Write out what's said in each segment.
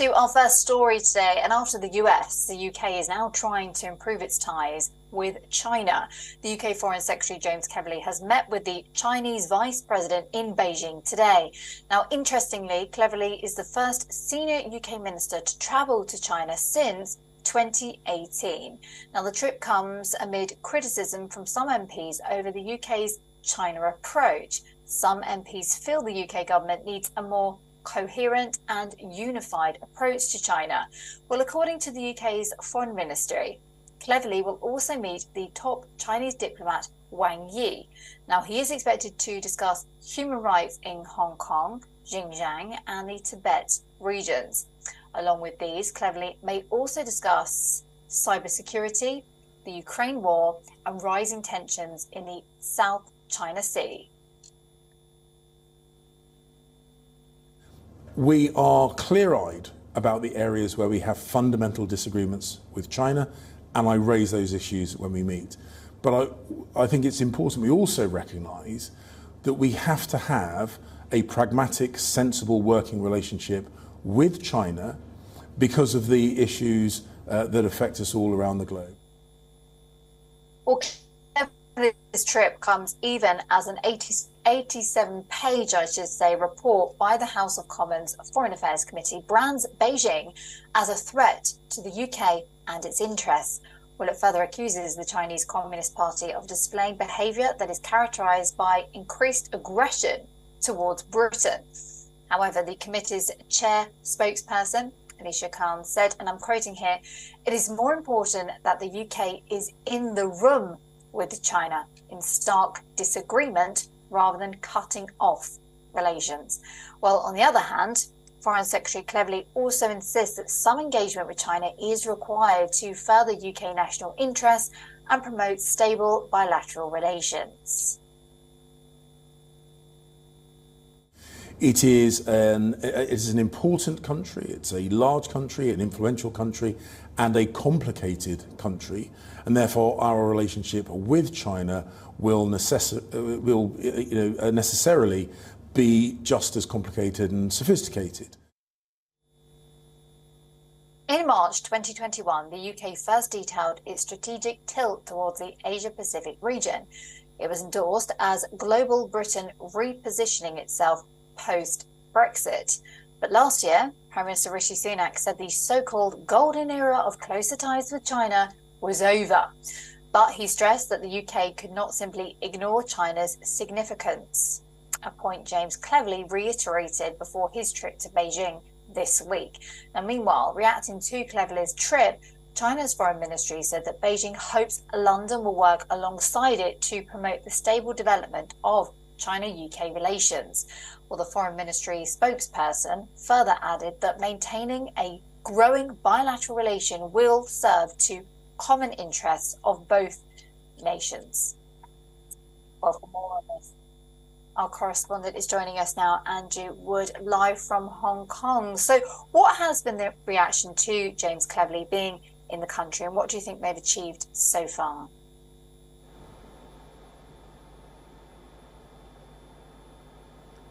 To our first story today, and after the US, the UK is now trying to improve its ties with China. The UK Foreign Secretary James Cleverly has met with the Chinese Vice President in Beijing today. Now, interestingly, Cleverly is the first senior UK minister to travel to China since 2018. Now, the trip comes amid criticism from some MPs over the UK's China approach. Some MPs feel the UK government needs a more coherent and unified approach to China. Well, according to the UK's Foreign Ministry, Cleverly will also meet the top Chinese diplomat Wang Yi. Now, he is expected to discuss human rights in Hong Kong, Xinjiang, and the Tibet regions. Along with these, Cleverly may also discuss cybersecurity, the Ukraine war, and rising tensions in the South China Sea. We are clear-eyed about the areas where we have fundamental disagreements with China, and I raise those issues when we meet. But I think it's important we also recognise that we have to have a pragmatic, sensible working relationship with China because of the issues that affect us all around the globe. Well, this trip comes even as an 87-page, I should say, report by the House of Commons Foreign Affairs Committee brands Beijing as a threat to the UK and its interests. Well, it further accuses the Chinese Communist Party of displaying behaviour that is characterised by increased aggression towards Britain. However, the committee's chair spokesperson, Alicia Khan, said, and I'm quoting here, "It is more important that the UK is in the room with China in stark disagreement rather than cutting off relations." Well, on the other hand, Foreign Secretary Cleverly also insists that some engagement with China is required to further UK national interests and promote stable bilateral relations. It is an important country, it's a large country, an influential country, and a complicated country, and therefore our relationship with China will necessarily be just as complicated and sophisticated. In March 2021, the UK first detailed its strategic tilt towards the Asia-Pacific region. It was endorsed as Global Britain repositioning itself post-Brexit. But last year, Prime Minister Rishi Sunak said the so-called golden era of closer ties with China was over. But he stressed that the UK could not simply ignore China's significance, a point James Cleverly reiterated before his trip to Beijing this week. Now, meanwhile, reacting to Cleverly's trip, China's foreign ministry said that Beijing hopes London will work alongside it to promote the stable development of China-UK relations. Well, the foreign ministry spokesperson further added that maintaining a growing bilateral relation will serve to common interests of both nations. Well, for more on this, our correspondent is joining us now, Andrew Wood, live from Hong Kong. So what has been the reaction to James Cleverly being in the country, and what do you think they've achieved so far?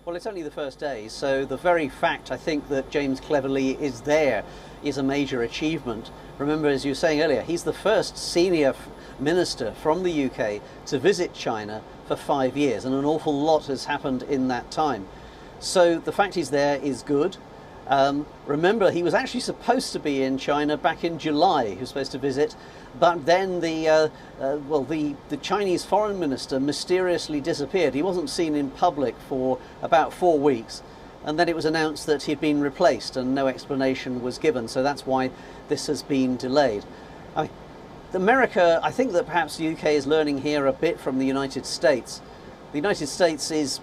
Well, it's only the first day, so the very fact, I think, that James Cleverly is there is a major achievement. Remember, as you were saying earlier, he's the first senior minister from the UK to visit China for 5 years, and an awful lot has happened in that time. So the fact he's there is good. Remember, he was actually supposed to be in China back in July. He was supposed to visit, but then the Chinese foreign minister mysteriously disappeared. He wasn't seen in public for about 4 weeks, and then it was announced that he'd been replaced and no explanation was given. So that's why this has been delayed. I mean, America, I think that perhaps the UK is learning here a bit from the United States. The United States is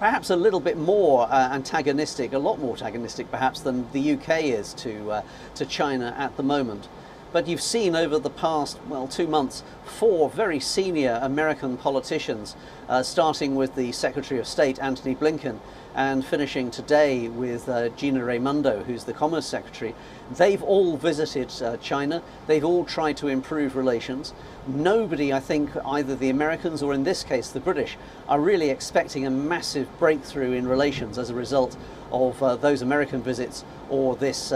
perhaps a little bit more antagonistic, a lot more antagonistic perhaps than the UK is to China at the moment. But you've seen over the past, 2 months, 4 very senior American politicians, starting with the Secretary of State, Antony Blinken, and finishing today with Gina Raimondo, who's the Commerce Secretary. They've all visited China. They've all tried to improve relations. Nobody, I think, either the Americans or in this case the British, are really expecting a massive breakthrough in relations as a result of those American visits or this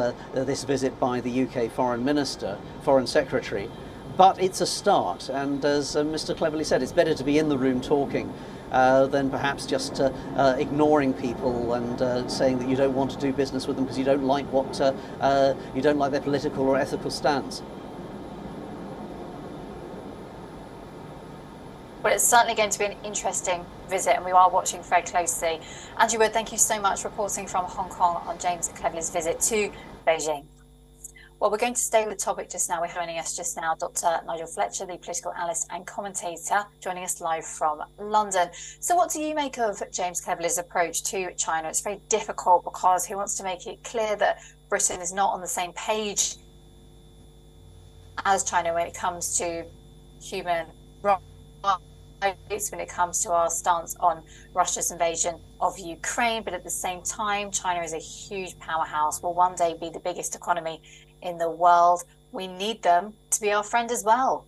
visit by the UK Foreign Secretary. But it's a start, and as Mr. Cleverly said, it's better to be in the room talking than perhaps just ignoring people and saying that you don't want to do business with them because you don't like you don't like their political or ethical stance. Well, it's certainly going to be an interesting visit, and we are watching very closely. Andrew Wood, thank you so much, reporting from Hong Kong on James Cleverly's visit to Beijing. Well, we're going to stay with the topic just now. We're joining us just now, Dr. Nigel Fletcher, the political analyst and commentator, joining us live from London. So what do you make of James Cleverly's approach to China? It's very difficult because he wants to make it clear that Britain is not on the same page as China when it comes to human rights, when it comes to our stance on Russia's invasion of Ukraine. But at the same time, China is a huge powerhouse, will one day be the biggest economy in the world. We need them to be our friend as well.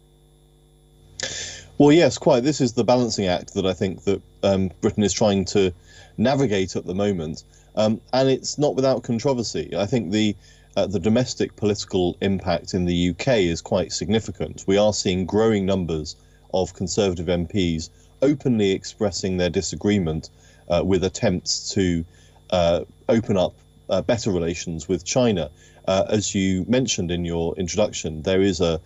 Well, yes, quite. This is the balancing act that I think that Britain is trying to navigate at the moment, and it's not without controversy. I think the domestic political impact in the UK is quite significant. We are seeing growing numbers of Conservative MPs openly expressing their disagreement with attempts to open up better relations with China. As you mentioned in your introduction, there is a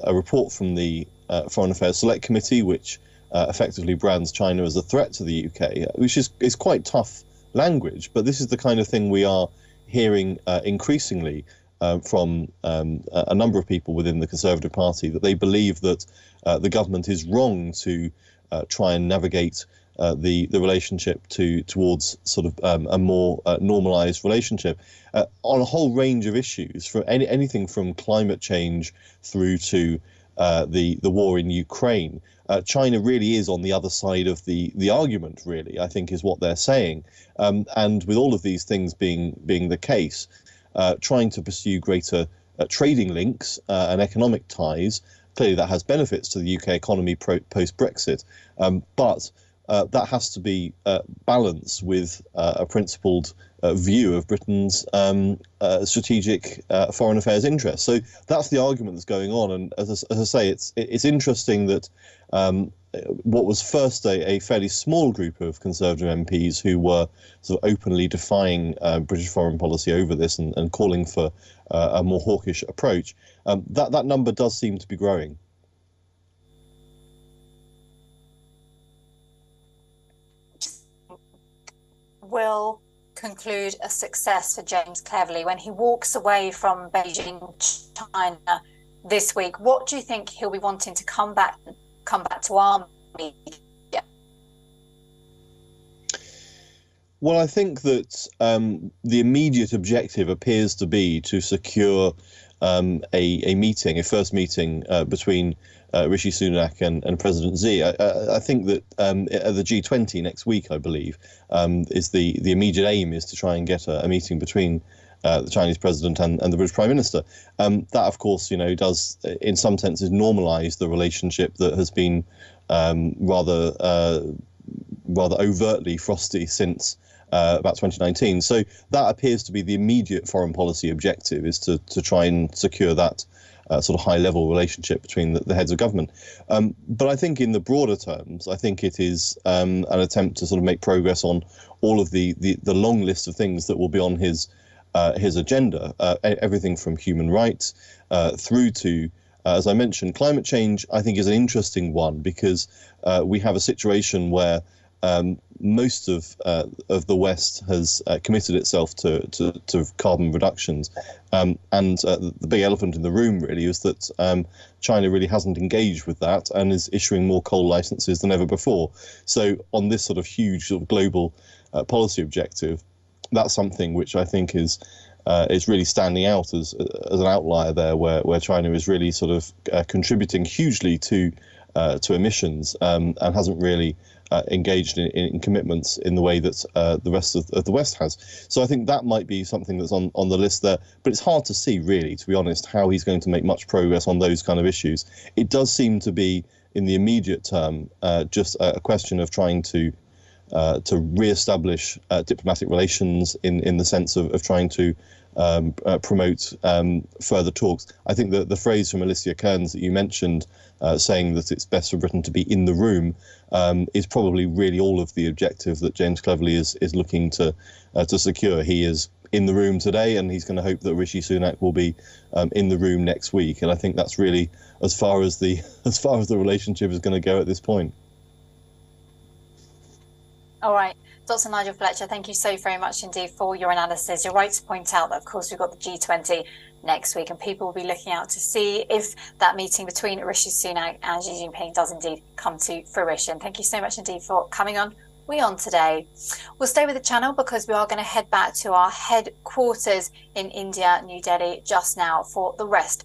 report from the Foreign Affairs Select Committee which effectively brands China as a threat to the UK, which is quite tough language, but this is the kind of thing we are hearing increasingly from a number of people within the Conservative Party, that they believe that the government is wrong to try and navigate the relationship towards sort of a more normalised relationship on a whole range of issues, from anything from climate change through to the war in Ukraine. China really is on the other side of the argument, really, I think is what they're saying. And with all of these things being the case, trying to pursue greater trading links and economic ties, clearly that has benefits to the UK economy post-Brexit, but that has to be balanced with a principled view of Britain's strategic foreign affairs interests. So that's the argument that's going on. And as I say, it's interesting that what was first a fairly small group of Conservative MPs who were sort of openly defying British foreign policy over this and calling for a more hawkish approach, that number does seem to be growing. Will conclude a success for James Cleverly when he walks away from Beijing, China this week? What do you think he'll be wanting to come back to our media? Well, I think that the immediate objective appears to be to secure a first meeting between Rishi Sunak and President Xi. I think that at the G20 next week, I believe, is the immediate aim is to try and get a meeting between the Chinese president and the British Prime Minister. That, of course, does in some senses normalise the relationship that has been rather overtly frosty since about 2019. So that appears to be the immediate foreign policy objective, is to try and secure that sort of high-level relationship between the heads of government. But I think in the broader terms, I think it is an attempt to sort of make progress on all of the long list of things that will be on his agenda, everything from human rights through to, as I mentioned, climate change. I think is an interesting one because we have a situation where most of the West has committed itself to carbon reductions, and the big elephant in the room really is that China really hasn't engaged with that and is issuing more coal licenses than ever before. So on this sort of huge sort of global policy objective, that's something which I think is really standing out as an outlier there, where China is really sort of contributing hugely to emissions and hasn't really engaged in commitments in the way that the rest of the West has. So I think that might be something that's on the list there. But it's hard to see, really, to be honest, how he's going to make much progress on those kind of issues. It does seem to be, in the immediate term, just a question of trying to re-establish diplomatic relations in the sense of trying to promote further talks. I think that the phrase from Alicia Kearns that you mentioned, saying that it's best for Britain to be in the room, is probably really all of the objective that James Cleverly is looking to secure. He is in the room today, and he's going to hope that Rishi Sunak will be in the room next week. And I think that's really as far as the relationship is going to go at this point. All right. Dr. Nigel Fletcher, thank you so very much indeed for your analysis. You're right to point out that, of course, we've got the G20 next week, and people will be looking out to see if that meeting between Rishi Sunak and Xi Jinping does indeed come to fruition. Thank you so much indeed for coming on WION today. We'll stay with the channel because we are going to head back to our headquarters in India, New Delhi, just now for the rest